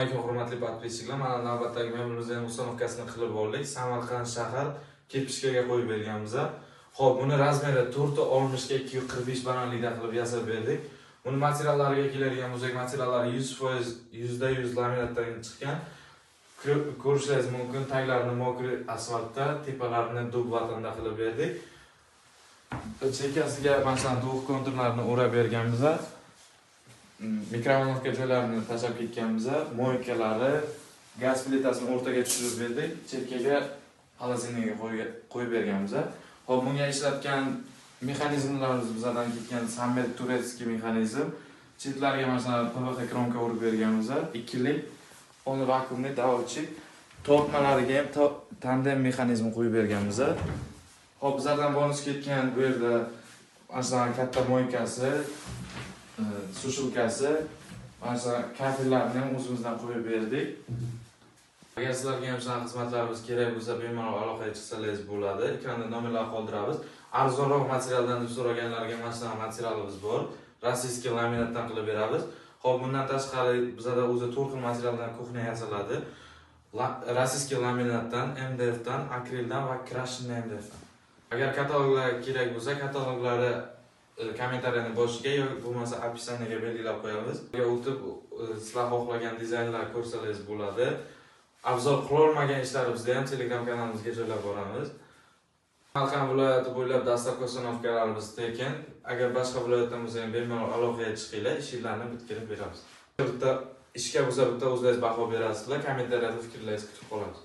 Hurmatli podpischilar, mana navbatdagi memimizning ustanovkasini qilib oldik. Samarqand shahar Kepishkaga qo'yib berganmiz. Xo'p, buni razmeri 4.60 ga 2.45 balandlikda qilib yasab berdik. Buni materiallariga keladigan bo'lsak, materiallari 100% %100 laminatdan chiqqan. Ko'rishingiz mumkin, taglarini mokri asfaltda, tepalarini dub vatanda qilib berdik. Chekkasiga masalan duv konturlarini o'rab berganmiz. Mikrovonovka joylarini tashlab ketganmiz. Moykalari, gaz plitasini o'rtaga tushirib berdik. Chekkaga xolodilnikga qo'yib berganmiz. Xo'p, bunga ishlatgan mexanizmlarimiz bizdan ketgan Samet turetskiy mexanizm. Chetlariga masalan PVX kromka urib berganmiz. Ikkilik, uni vakuumli davolchik. Tortmalariga ham tandem mexanizm qo'yib berganmiz. Xo'p, bizdan bonus ketgan bu yerda masalan katta moykasi, sushilkasi, masalan kafillarni ham o'zimizdan qo'yib berdik. Agar sizlarga ham shunaqa xizmatlarimiz kerak bo'lsa, bemalol aloqaga chiqsangiz bo'ladi. Ekranda nomerlar qoldiramiz. Arzonroq materialdan deb so'raganlarga mana shunaqa materialimiz bor. Rossiyskiy laminatdan qilib beramiz. Xo'p, bundan tashqari bizda o'zi 4 xil materialdan kuxnya yasaladi. Rossiyskiy laminatdan, MDFdan, akrildan va krashindan MDFdan. Agar kataloglar kerak bo'lsa, kataloglari kommentariyani boshiga yoki bo'lmasa описаниеga belgilab qo'yamiz. Unga o'tib sizlar xohlagan dizaynlar ko'rsangiz bo'ladi. Obzor qilolmagan ishlarimizda ham Telegram kanalimizga joylab boramiz. Samarqand viloyati bo'ylab dastlabki ustanovkalarimiz tekin. Agar boshqa viloyatdan bo'lsa ham bemalol aloqaga chiqinglar, ishlarni bitkazib beramiz. Bitta ishga bo'lsa bitta o'zingiz baho berasizlar, kommentariyada fikrlaringizni kutib qolamiz.